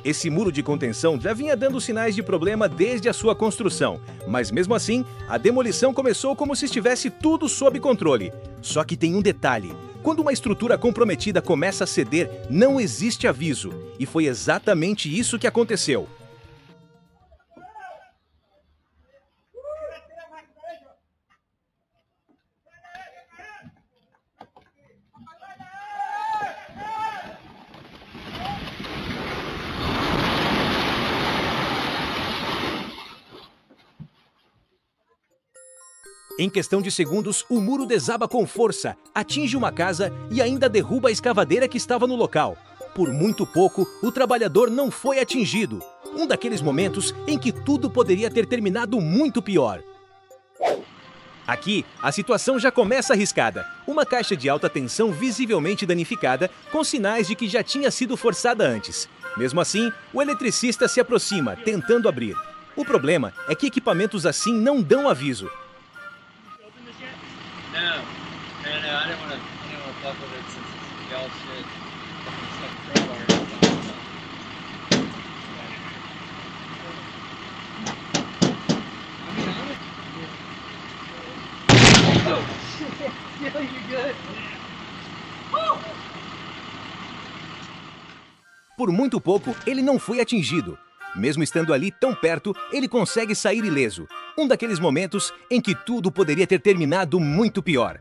Esse muro de contenção já vinha dando sinais de problema desde a sua construção, mas mesmo assim, a demolição começou como se estivesse tudo sob controle. Só que tem um detalhe: quando uma estrutura comprometida começa a ceder, não existe aviso, e foi exatamente isso que aconteceu. Em questão de segundos, o muro desaba com força, atinge uma casa e ainda derruba a escavadeira que estava no local. Por muito pouco, o trabalhador não foi atingido. Um daqueles momentos em que tudo poderia ter terminado muito pior. Aqui, a situação já começa arriscada. Uma caixa de alta tensão visivelmente danificada, com sinais de que já tinha sido forçada antes. Mesmo assim, o eletricista se aproxima, tentando abrir. O problema é que equipamentos assim não dão aviso. No, I didn't want to fuck with it since it's y'all shit. Oh shit! Yeah, you good? Por muito pouco, ele não foi atingido. Mesmo estando ali tão perto, ele consegue sair ileso. Um daqueles momentos em que tudo poderia ter terminado muito pior.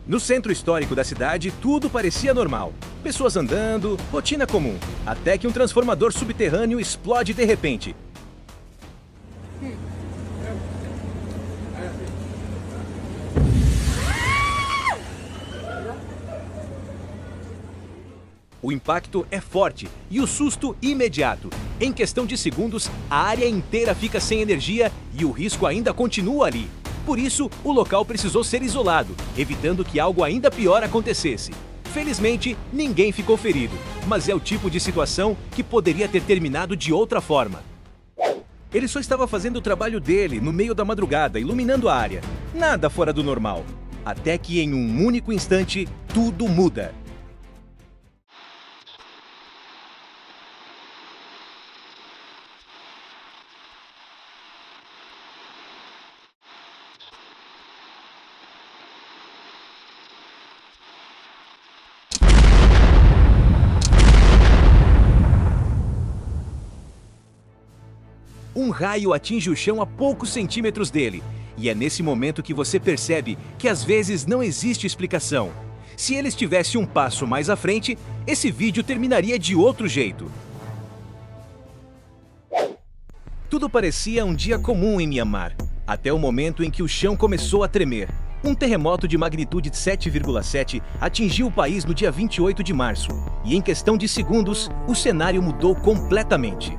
No centro histórico da cidade, tudo parecia normal. Pessoas andando, rotina comum. Até que um transformador subterrâneo explode de repente. O impacto é forte e o susto imediato. Em questão de segundos, a área inteira fica sem energia e o risco ainda continua ali. Por isso, o local precisou ser isolado, evitando que algo ainda pior acontecesse. Felizmente, ninguém ficou ferido, mas é o tipo de situação que poderia ter terminado de outra forma. Ele só estava fazendo o trabalho dele no meio da madrugada, iluminando a área. Nada fora do normal. Até que em um único instante, tudo muda. Um raio atinge o chão a poucos centímetros dele. E é nesse momento que você percebe que às vezes não existe explicação. Se ele estivesse um passo mais à frente, esse vídeo terminaria de outro jeito. Tudo parecia um dia comum em Mianmar, até o momento em que o chão começou a tremer. Um terremoto de magnitude 7,7 atingiu o país no dia 28 de março. E em questão de segundos, o cenário mudou completamente.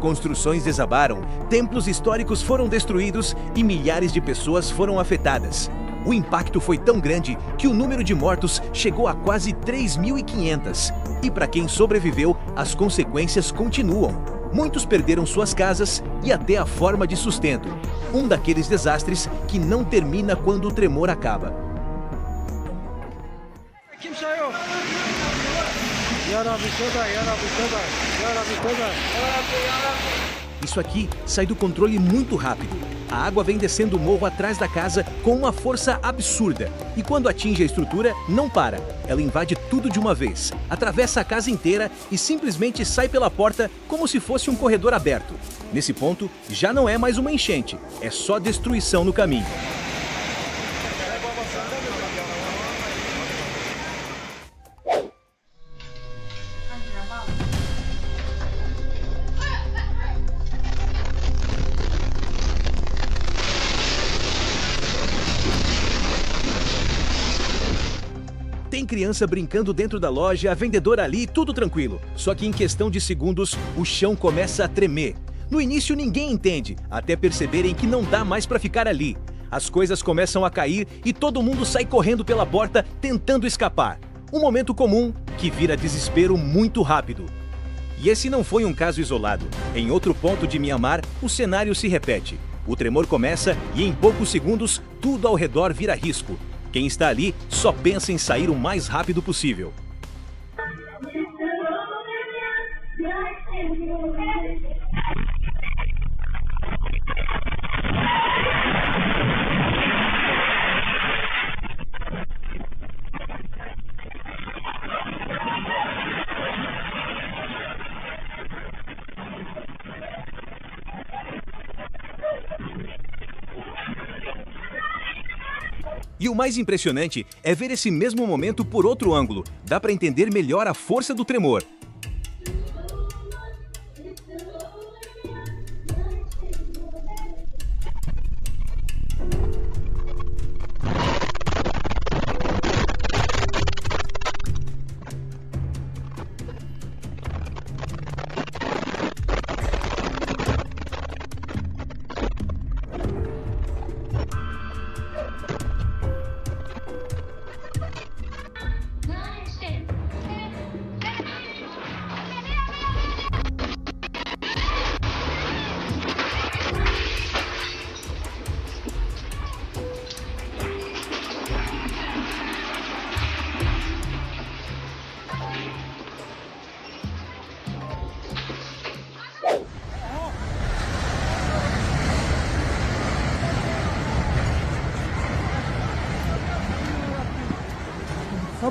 Construções desabaram, templos históricos foram destruídos e milhares de pessoas foram afetadas. O impacto foi tão grande que o número de mortos chegou a quase 3.500. E para quem sobreviveu, as consequências continuam. Muitos perderam suas casas e até a forma de sustento. Um daqueles desastres que não termina quando o tremor acaba. Isso aqui sai do controle muito rápido. A água vem descendo o morro atrás da casa com uma força absurda. E quando atinge a estrutura, não para. Ela invade tudo de uma vez, atravessa a casa inteira e simplesmente sai pela porta como se fosse um corredor aberto. Nesse ponto, já não é mais uma enchente, é só destruição no caminho. Tem criança brincando dentro da loja, a vendedora ali, tudo tranquilo. Só que em questão de segundos, o chão começa a tremer. No início ninguém entende, até perceberem que não dá mais para ficar ali. As coisas começam a cair e todo mundo sai correndo pela porta, tentando escapar. Um momento comum que vira desespero muito rápido. E esse não foi um caso isolado. Em outro ponto de Mianmar, o cenário se repete. O tremor começa e em poucos segundos, tudo ao redor vira risco. Quem está ali só pensa em sair o mais rápido possível. E o mais impressionante é ver esse mesmo momento por outro ângulo. Dá para entender melhor a força do tremor.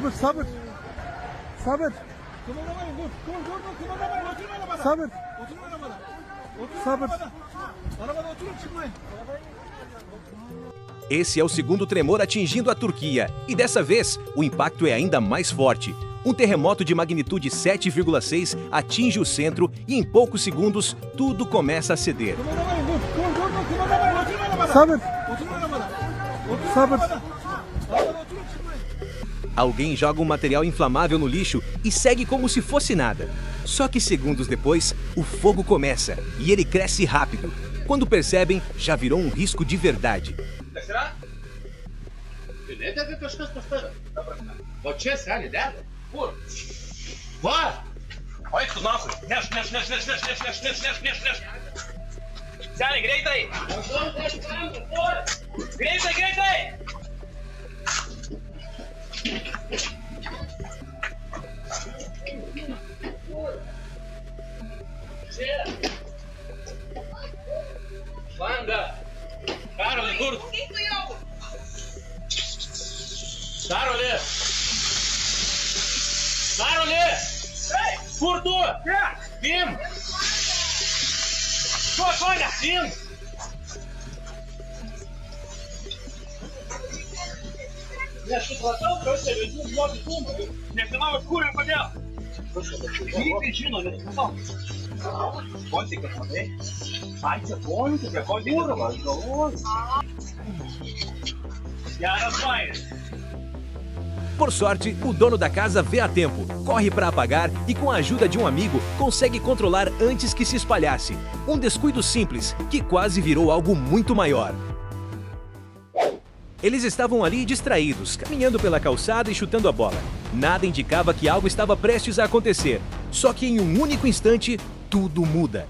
صبر صبر صبر صبر صبر. Esse é o segundo tremor atingindo a Turquia, e dessa vez o impacto é ainda mais forte. Um terremoto de magnitude 7,6 atinge o centro e em poucos segundos tudo começa a ceder. صبر صبر. Alguém joga um material inflamável no lixo e segue como se fosse nada. Só que segundos depois, o fogo começa e ele cresce rápido. Quando percebem, já virou um risco de verdade. Por sorte, o dono da casa vê a tempo, corre para apagar e com a ajuda de um amigo consegue controlar antes que se espalhasse. Um descuido simples que quase virou algo muito maior. Eles estavam ali distraídos, caminhando pela calçada e chutando a bola. Nada indicava que algo estava prestes a acontecer. Só que em um único instante, tudo muda.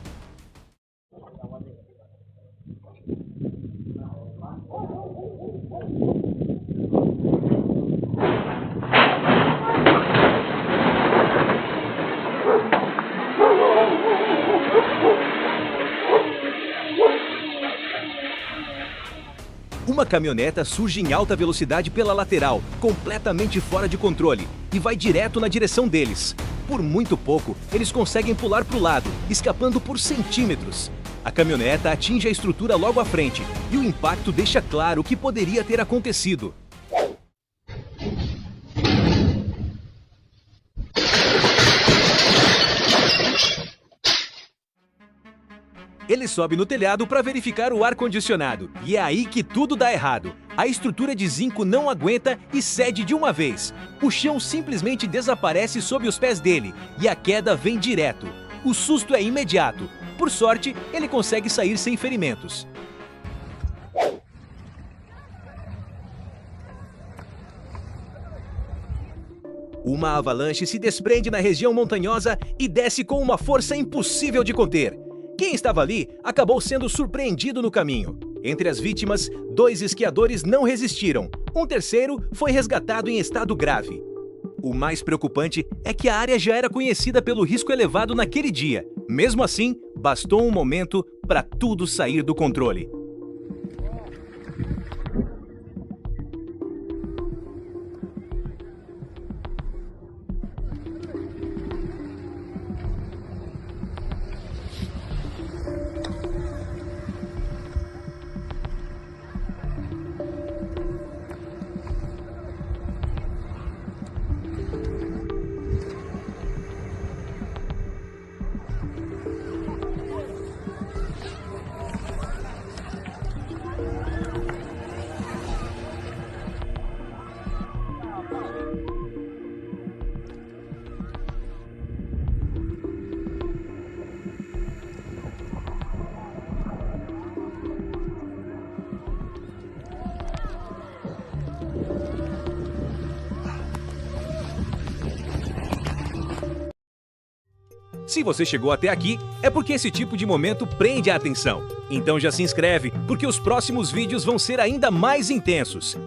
Uma caminhoneta surge em alta velocidade pela lateral, completamente fora de controle, e vai direto na direção deles. Por muito pouco, eles conseguem pular para o lado, escapando por centímetros. A caminhoneta atinge a estrutura logo à frente, e o impacto deixa claro o que poderia ter acontecido. Ele sobe no telhado para verificar o ar-condicionado, e é aí que tudo dá errado. A estrutura de zinco não aguenta e cede de uma vez. O chão simplesmente desaparece sob os pés dele, e a queda vem direto. O susto é imediato. Por sorte, ele consegue sair sem ferimentos. Uma avalanche se desprende na região montanhosa e desce com uma força impossível de conter. Quem estava ali acabou sendo surpreendido no caminho. Entre as vítimas, 2 esquiadores não resistiram. Um terceiro foi resgatado em estado grave. O mais preocupante é que a área já era conhecida pelo risco elevado naquele dia. Mesmo assim, bastou um momento para tudo sair do controle. Se você chegou até aqui, é porque esse tipo de momento prende a atenção. Então já se inscreve, porque os próximos vídeos vão ser ainda mais intensos.